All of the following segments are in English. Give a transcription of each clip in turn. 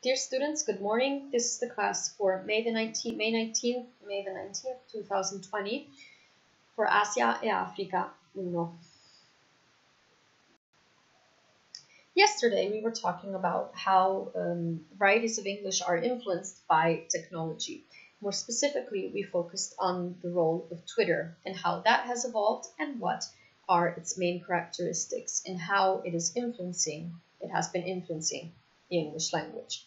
Dear students, good morning. This is the class for May the 19th, 2020 for Asia e Africa 1. Yesterday we were talking about how varieties of English are influenced by technology. More specifically, we focused on the role of Twitter and how that has evolved and what are its main characteristics and how it has been influencing the English language.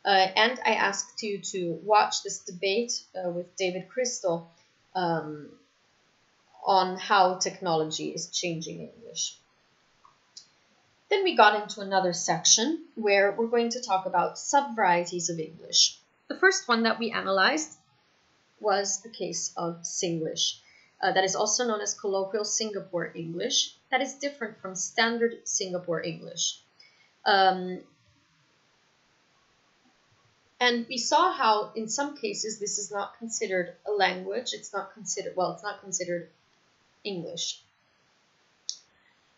And I asked you to watch this debate with David Crystal on how technology is changing English. Then we got into another section where we're going to talk about sub-varieties of English. The first one that we analyzed was the case of Singlish. That is also known as colloquial Singapore English. That is different from standard Singapore English. And we saw how in some cases this is not considered a language. It's not considered English.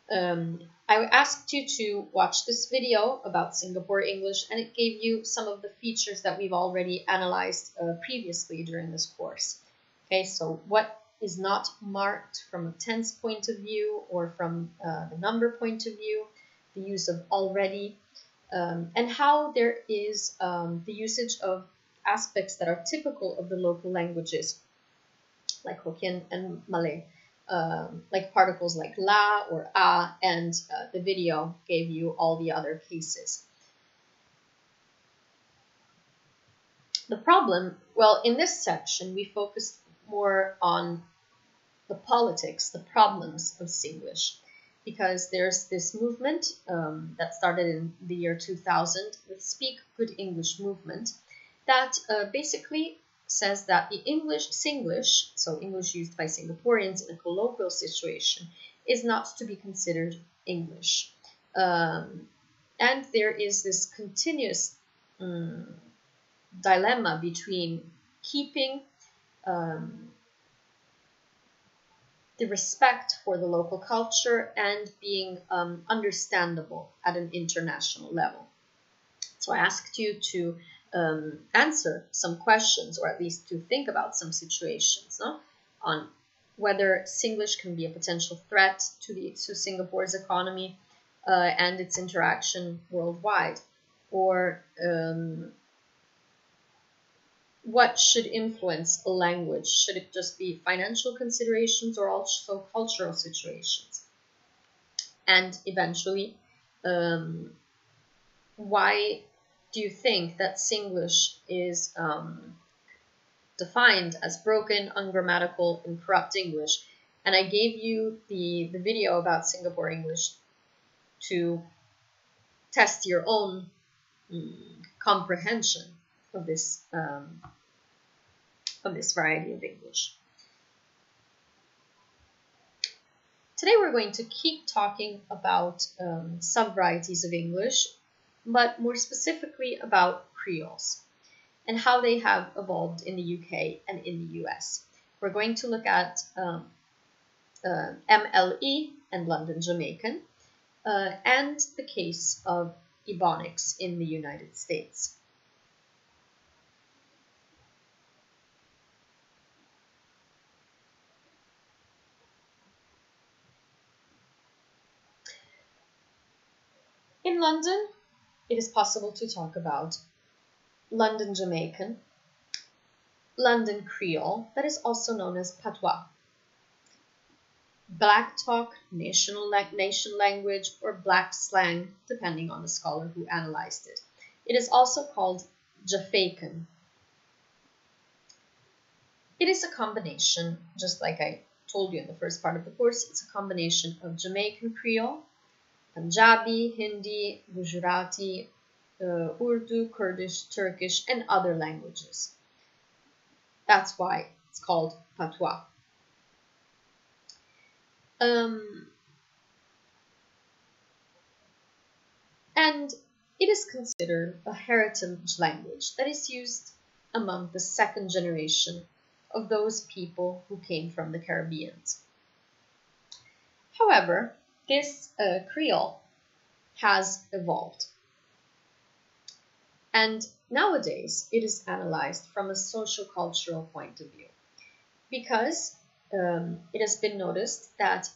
I asked you to watch this video about Singapore English, and it gave you some of the features that we've already analyzed previously during this course. Okay, so what is not marked from a tense point of view or from the number point of view, the use of already, and how there is the usage of aspects that are typical of the local languages, like Hokkien and Malay, like particles like la or a, and the video gave you all the other cases. The problem, well, in this section, we focused more on the politics, the problems of Singlish, because there's this movement that started in the year 2000, the Speak Good English movement, that basically says that the Singlish, so English used by Singaporeans in a colloquial situation, is not to be considered English. And there is this continuous dilemma between keeping the respect for the local culture and being understandable at an international level. So I asked you to answer some questions, or at least to think about some situations, on whether Singlish can be a potential threat to Singapore's economy and its interaction worldwide, or what should influence a language? Should it just be financial considerations or also cultural situations? And eventually, why do you think that Singlish is defined as broken, ungrammatical, and corrupt English? And I gave you the video about Singapore English to test your own comprehension of this variety of English. Today we're going to keep talking about sub-varieties of English, but more specifically about Creoles and how they have evolved in the UK and in the US. We're going to look at MLE and London Jamaican and the case of Ebonics in the United States. In London, it is possible to talk about London Jamaican, London Creole, that is also known as patois, Black Talk, nation language, or Black slang, depending on the scholar who analyzed it. It is also called Jafaican. It is a combination, just like I told you in the first part of the course, it's a combination of Jamaican Creole, Punjabi, Hindi, Gujarati, Urdu, Kurdish, Turkish, and other languages. That's why it's called patois. And it is considered a heritage language that is used among the second generation of those people who came from the Caribbean. However, this Creole has evolved. And nowadays, it is analyzed from a social-cultural point of view because it has been noticed that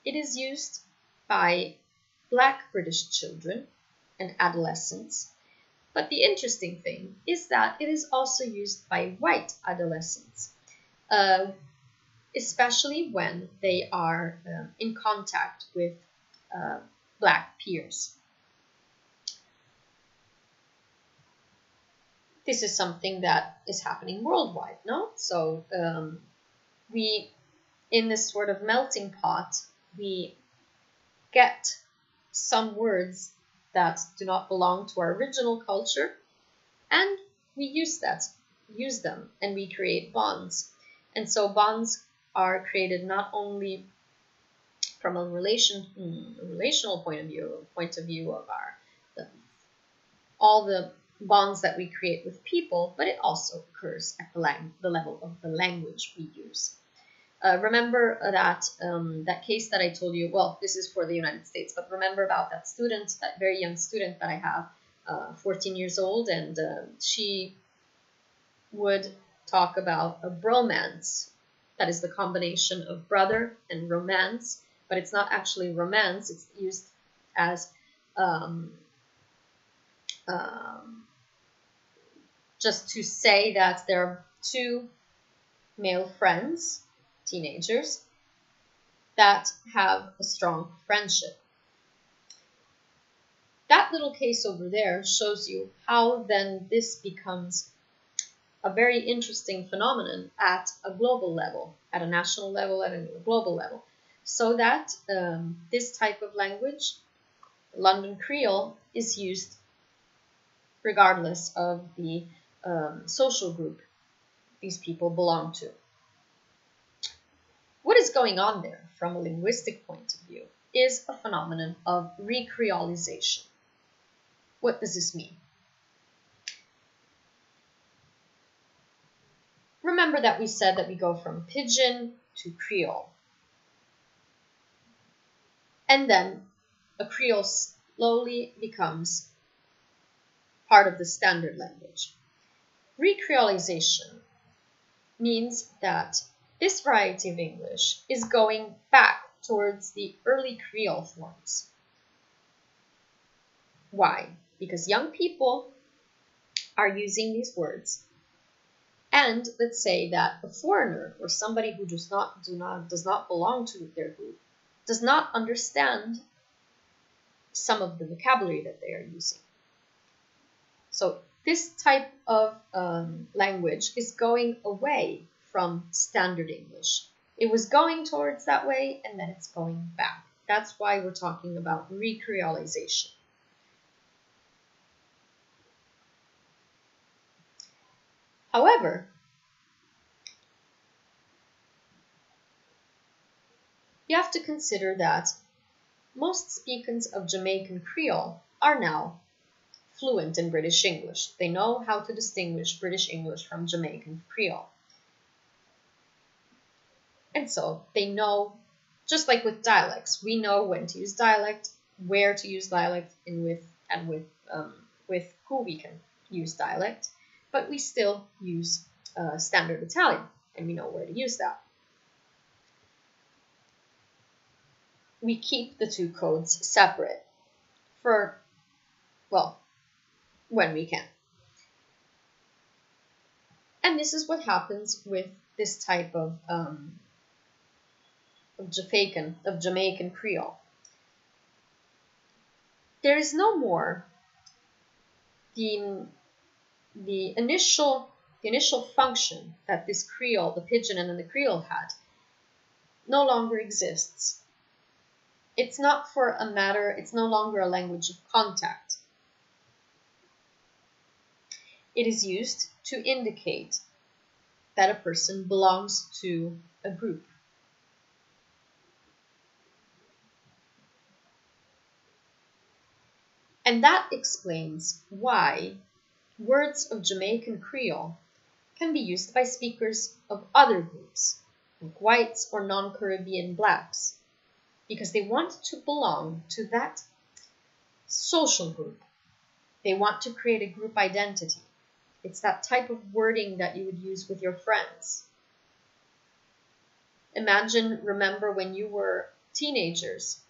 it is used by Black British children and adolescents. But the interesting thing is that it is also used by white adolescents, especially when they are in contact with Black peers. This is something that is happening worldwide, no? So in this sort of melting pot, we get some words that do not belong to our original culture, and we use them, and we create bonds. And so bonds are created not only from a relational point of view of all the bonds that we create with people, but it also occurs at the level of the language we use. Remember that case that I told you, well, this is for the United States, but remember about that student, that very young student that I have, 14 years old, and she would talk about a bromance. That is the combination of brother and romance, but it's not actually romance. It's used as just to say that there are two male friends, teenagers, that have a strong friendship. That little case over there shows you how then this becomes a very interesting phenomenon at a global level, at a national level, at a global level. So that this type of language, London Creole, is used regardless of the social group these people belong to. What is going on there from a linguistic point of view is a phenomenon of recreolization. What does this mean? Remember that we said that we go from Pidgin to Creole. And then a Creole slowly becomes part of the standard language. Recreolization means that this variety of English is going back towards the early Creole forms. Why? Because young people are using these words, and let's say that a foreigner or somebody who does not belong to their group does not understand some of the vocabulary that they are using. So this type of language is going away from standard English. It was going towards that way, and then it's going back. That's why we're talking about recreolization. However, you have to consider that most speakers of Jamaican Creole are now fluent in British English. They know how to distinguish British English from Jamaican Creole. And so they know, just like with dialects, we know when to use dialect, where to use dialect, and with who we can use dialect. But we still use standard Italian, and we know where to use that. We keep the two codes separate for, well, when we can. And this is what happens with this type of Jamaican Creole. There is no more the initial function that this Creole, the Pidgin and the Creole had, no longer exists. It's not for a matter, it's no longer a language of contact. It is used to indicate that a person belongs to a group. And that explains why words of Jamaican Creole can be used by speakers of other groups, like whites or non-Caribbean blacks, because they want to belong to that social group. They want to create a group identity. It's that type of wording that you would use with your friends. Imagine, remember when you were teenagers,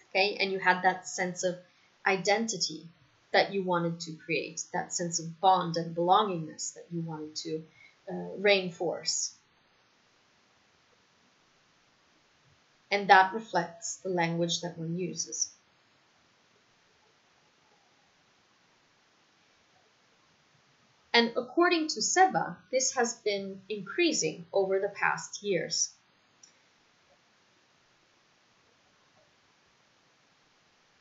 okay, and you had that sense of identity that you wanted to create, that sense of bond and belongingness that you wanted to reinforce. And that reflects the language that one uses. And according to Seba, this has been increasing over the past years.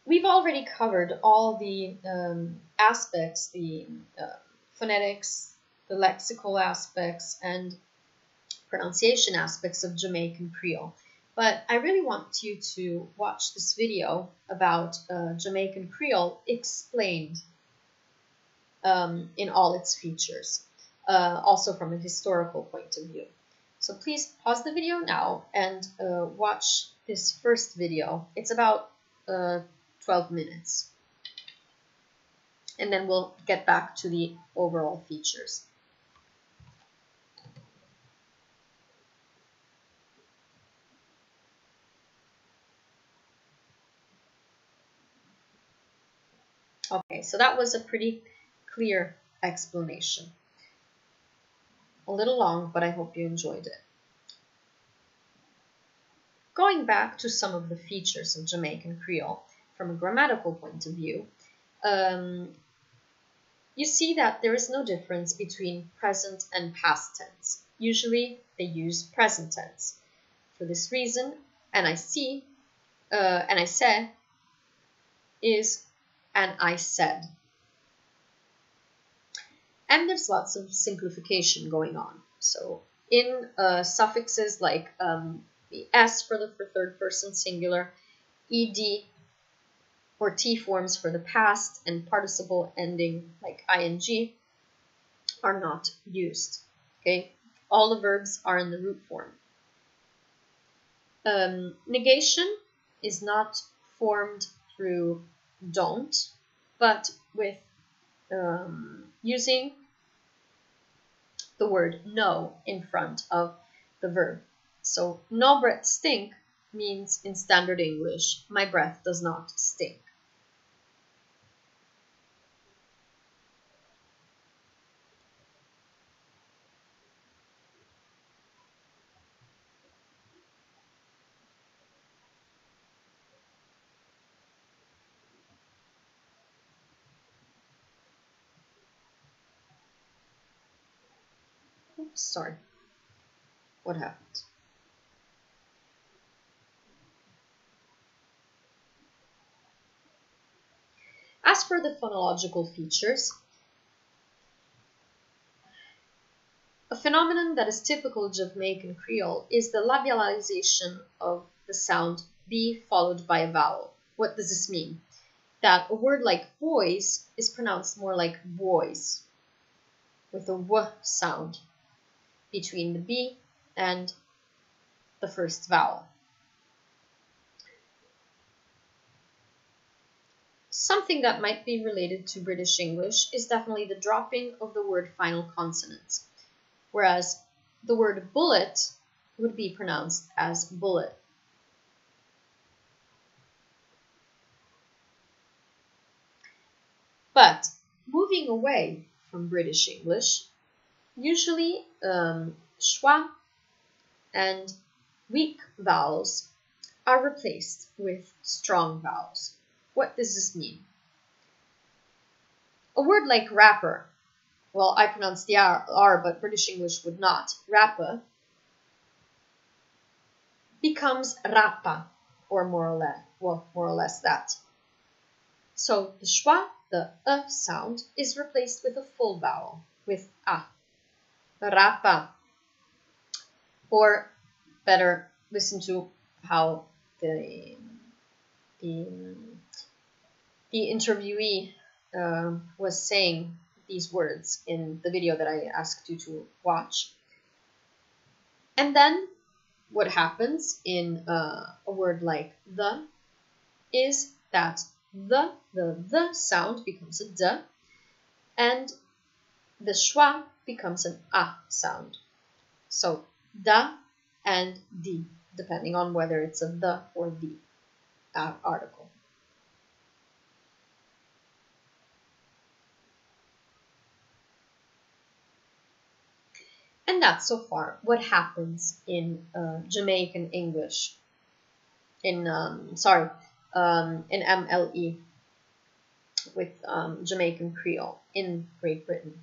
We've already covered all the aspects, the phonetics, the lexical aspects, and pronunciation aspects of Jamaican Creole. But I really want you to watch this video about Jamaican Creole explained in all its features, also from a historical point of view. So please pause the video now and watch this first video. It's about 12 minutes. And then we'll get back to the overall features. Okay, so that was a pretty clear explanation. A little long, but I hope you enjoyed it. Going back to some of the features of Jamaican Creole from a grammatical point of view, you see that there is no difference between present and past tense. Usually they use present tense. For this reason, and I see, and I said is and I said. And there's lots of simplification going on. So in suffixes like the S for the third person singular, ed or T forms for the past, and participle ending like ing are not used. Okay, all the verbs are in the root form. Negation is not formed through don't, but with using the word no in front of the verb. So no breath stink means in standard English, my breath does not stink. Oops, sorry. What happened? As for the phonological features, a phenomenon that is typical of Jamaican Creole is the labialization of the sound B followed by a vowel. What does this mean? That a word like boys is pronounced more like boys, with a W sound between the B and the first vowel. Something that might be related to British English is definitely the dropping of the word final consonants, whereas the word bullet would be pronounced as bullet. But moving away from British English, usually schwa and weak vowels are replaced with strong vowels. What does this mean? A word like rapper, well, I pronounce the R, but British English would not. Rapper becomes rappa, or more or less that. So the schwa, the sound, is replaced with a full vowel, with a. Rappa. Or better, listen to how the interviewee was saying these words in the video that I asked you to watch. And then what happens in a word like the is that the sound becomes a d, and the schwa becomes an a sound. So da and di, depending on whether it's a the or the article. And that's so far what happens in Jamaican English, in MLE with Jamaican Creole in Great Britain.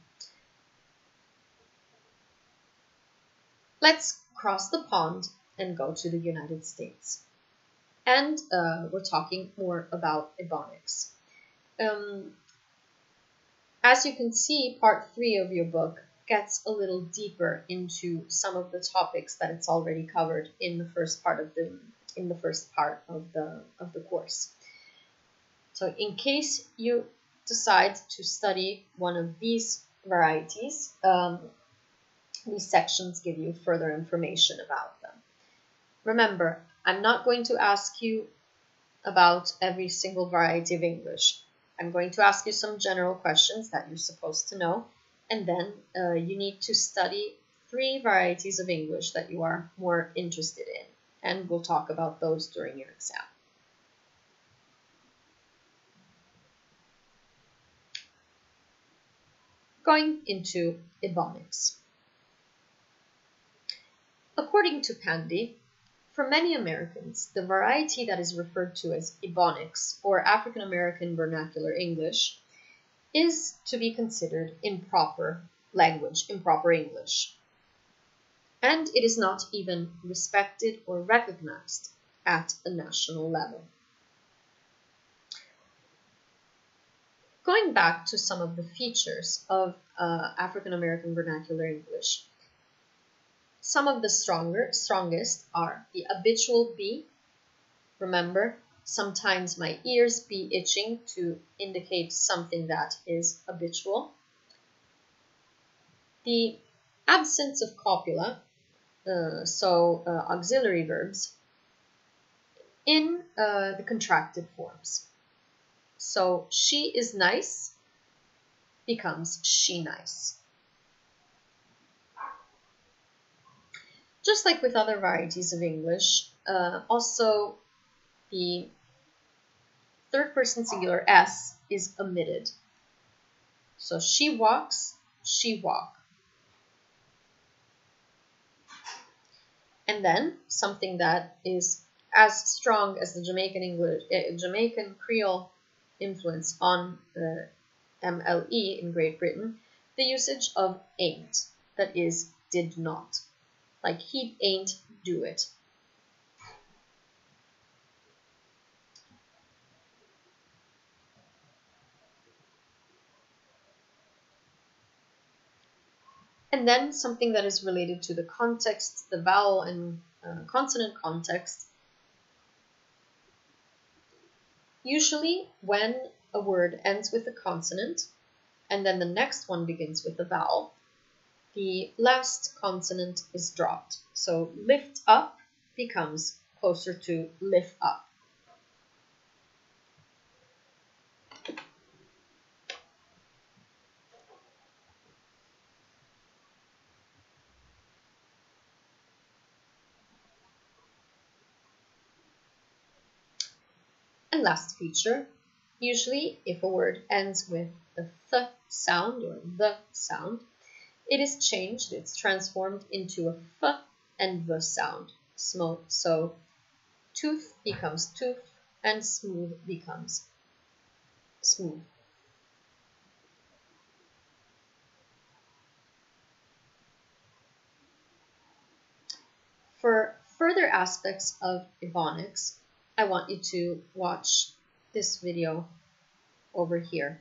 Let's cross the pond and go to the United States. And we're talking more about Ebonics. As you can see, part 3 of your book gets a little deeper into some of the topics that it's already covered in the first part of the course. So in case you decide to study one of these varieties, these sections give you further information about them. Remember, I'm not going to ask you about every single variety of English. I'm going to ask you some general questions that you're supposed to know, and then you need to study 3 varieties of English that you are more interested in, and we'll talk about those during your exam. Going into Ebonics. According to Pandy, for many Americans, the variety that is referred to as Ebonics, or African American Vernacular English, is to be considered improper language, improper English. And it is not even respected or recognized at a national level. Going back to some of the features of African American Vernacular English, some of the strongest are the habitual B. Remember, sometimes my ears be itching to indicate something that is habitual. The absence of copula, auxiliary verbs, in the contracted forms. So she is nice becomes she nice. Just like with other varieties of English, also the third person singular S is omitted. So she walks, she walk. And then something that is as strong as the Jamaican Creole influence on MLE in Great Britain, the usage of ain't, that is, did not. Like he ain't do it. And then something that is related to the context, the vowel and consonant context. Usually when a word ends with a consonant and then the next one begins with a vowel, the last consonant is dropped. So lift up becomes closer to lift up. And last feature, usually if a word ends with the th sound or the sound, it is changed, it's transformed into a f and the sound. So tooth becomes tooth and smooth becomes smooth. For further aspects of Ebonics, I want you to watch this video over here.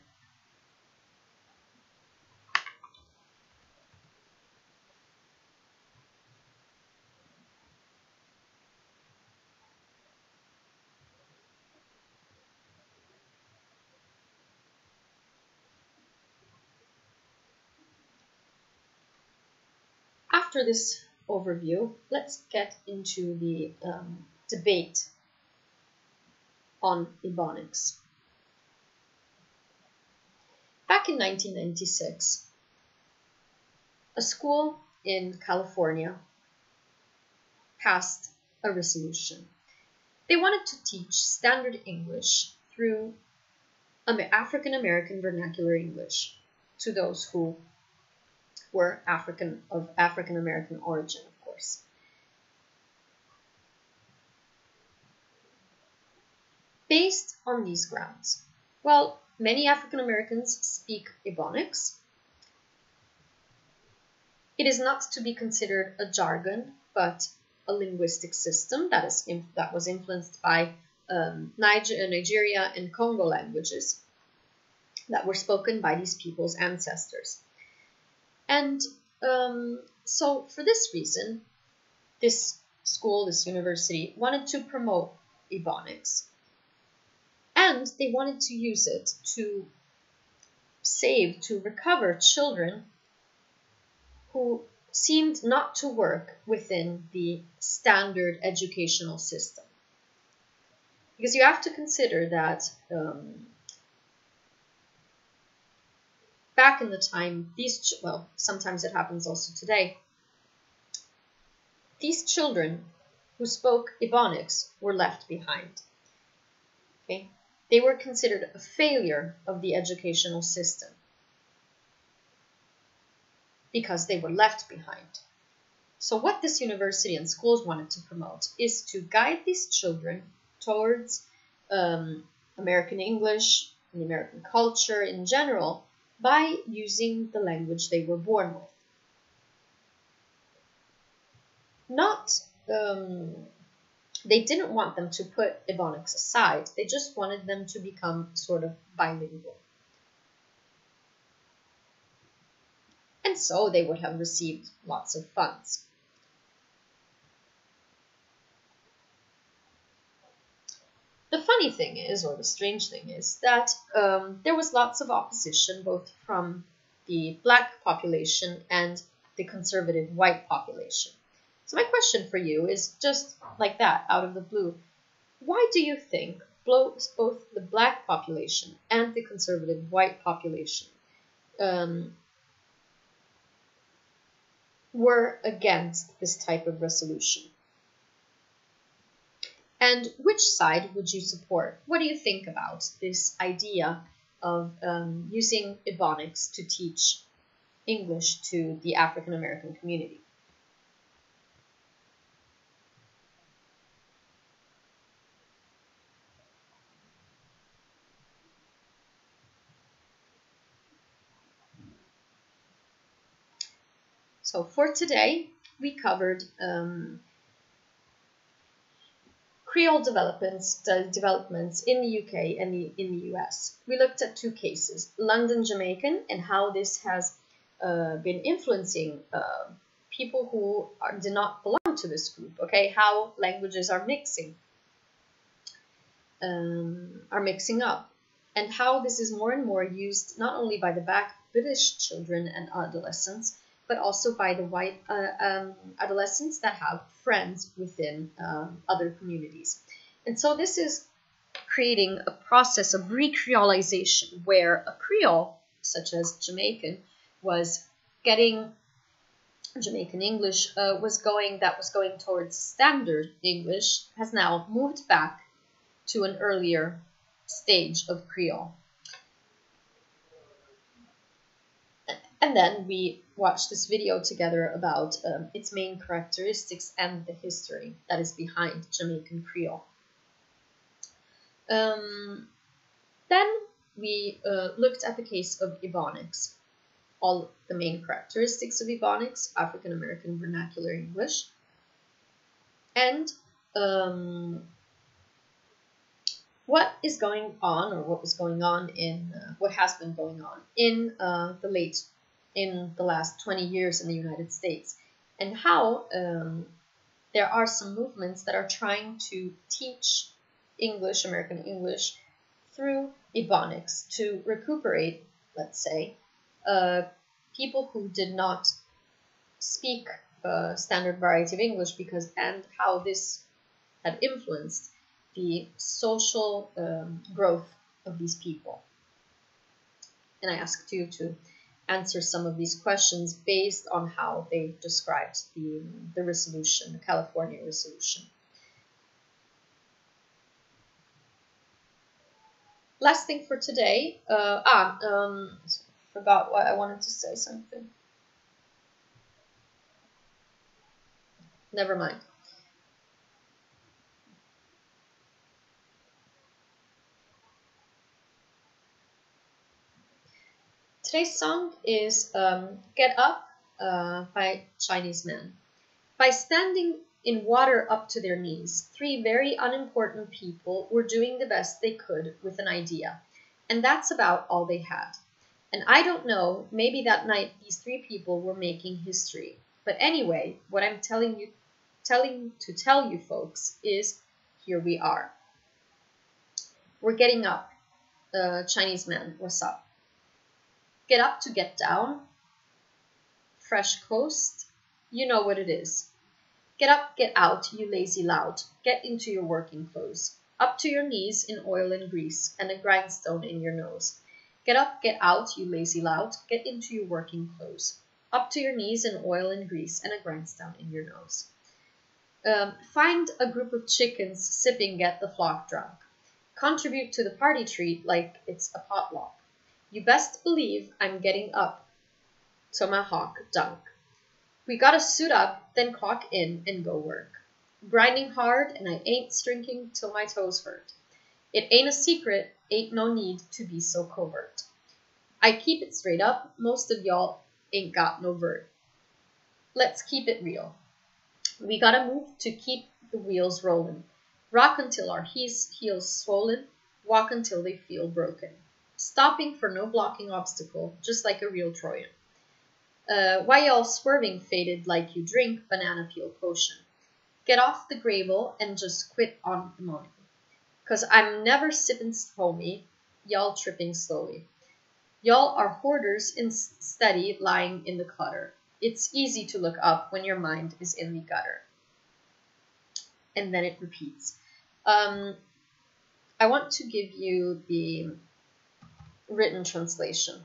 After this overview, let's get into the debate on Ebonics. Back in 1996, a school in California passed a resolution. They wanted to teach standard English through African American vernacular English to those who were African American origin, of course. Based on these grounds, well, many African Americans speak Ebonics. It is not to be considered a jargon, but a linguistic system that was influenced by Nigeria and Congo languages that were spoken by these people's ancestors. And so for this reason, this school, this university, wanted to promote Ebonics. And they wanted to use it to recover children who seemed not to work within the standard educational system. Because you have to consider that back in the time, sometimes it happens also today, these children who spoke Ebonics were left behind. Okay? They were considered a failure of the educational system because they were left behind. So what this university and schools wanted to promote is to guide these children towards American English and American culture in general by using the language they were born with. They didn't want them to put Ebonics aside. They just wanted them to become sort of bilingual. And so they would have received lots of funds. The funny thing is, or the strange thing is, that there was lots of opposition both from the black population and the conservative white population. So my question for you is just like that, out of the blue. Why do you think both the black population and the conservative white population were against this type of resolution? And which side would you support? What do you think about this idea of using Ebonics to teach English to the African American community? So for today, we covered Creole developments in the UK and in the US. We looked at two cases, London Jamaican, and how this has been influencing people who do not belong to this group, okay? How languages are mixing up, and how this is more and more used not only by the Black British children and adolescents, but also by the white adolescents that have friends within other communities. And so this is creating a process of recreolization where a Creole, such as Jamaican, was getting Jamaican English was going towards standard English, has now moved back to an earlier stage of Creole. And then we watched this video together about its main characteristics and the history that is behind Jamaican Creole. Then we looked at the case of Ebonics, all the main characteristics of Ebonics, African American Vernacular English, and what is going on, or what was going on in what has been going on in the last 20 years in the United States, and how there are some movements that are trying to teach English, American English, through Ebonics to recuperate, let's say, people who did not speak standard variety of English, and how this had influenced the social growth of these people. And I asked you to answer some of these questions based on how they described the resolution, the California resolution. Last thing for today. Forgot what I wanted to say something. Never mind. Today's song is Get Up by Chinese Man. By standing in water up to their knees, three very unimportant people were doing the best they could with an idea. And that's about all they had. And I don't know, maybe that night these three people were making history. But anyway, what I'm telling to tell you folks is here we are. We're getting up. Chinese Man, what's up? Get up to get down. Fresh coast. You know what it is. Get up, get out, you lazy lout. Get into your working clothes. Up to your knees in oil and grease, and a grindstone in your nose. Get up, get out, you lazy lout. Get into your working clothes. Up to your knees in oil and grease, and a grindstone in your nose. Find a group of chickens sipping Get the Flock drunk. Contribute to the party treat like it's a potluck. You best believe I'm getting up. Tomahawk dunk. We gotta suit up, then clock in and go work. Grinding hard, and I ain't shrinking till my toes hurt. It ain't a secret, ain't no need to be so covert. I keep it straight up, most of y'all ain't got no vert. Let's keep it real. We gotta move to keep the wheels rolling. Rock until our heels swollen, walk until they feel broken. Stopping for no blocking obstacle, just like a real Trojan. Why y'all swerving faded like you drink banana peel potion? Get off the gravel and just quit on the money. 'Cause I'm never sipping homie, y'all tripping slowly. Y'all are hoarders steady lying in the clutter. It's easy to look up when your mind is in the gutter. And then it repeats. I want to give you the written translation.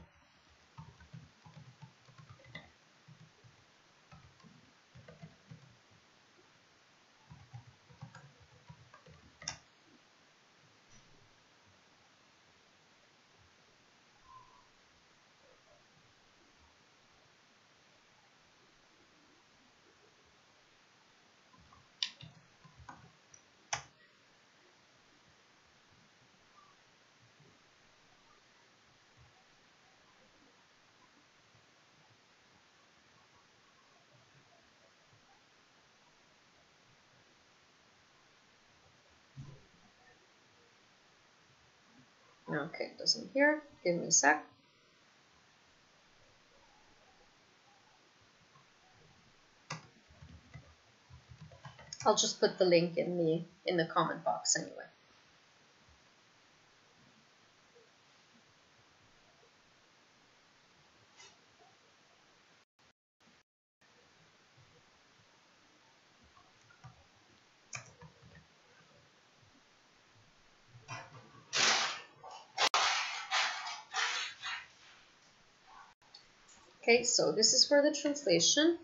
Okay, it doesn't here. Give me a sec. I'll just put the link in the comment box anyway. Okay, so this is for the translation,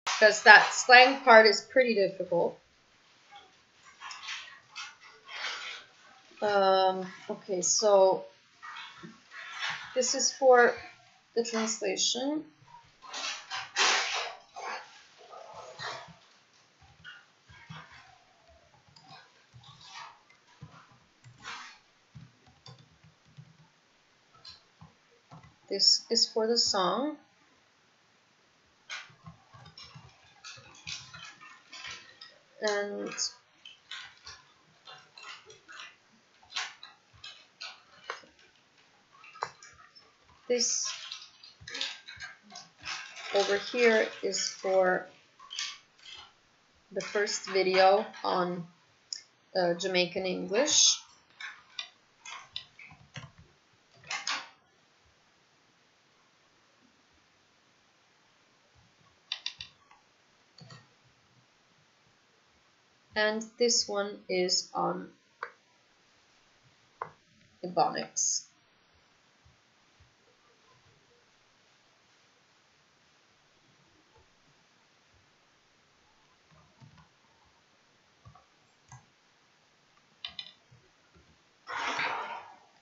because that slang part is pretty difficult. Okay, so this is for the translation. This is for the song. And this over here is for the first video on Jamaican English. And this one is on Ebonics.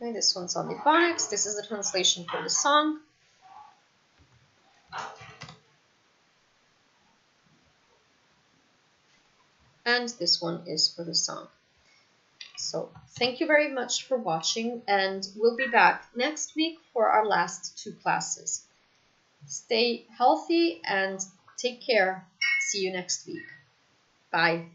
Okay, this one's on the phonics. This is the translation for the song. And this one is for the song. So thank you very much for watching, and we'll be back next week for our last 2 classes. Stay healthy and take care. See you next week. Bye.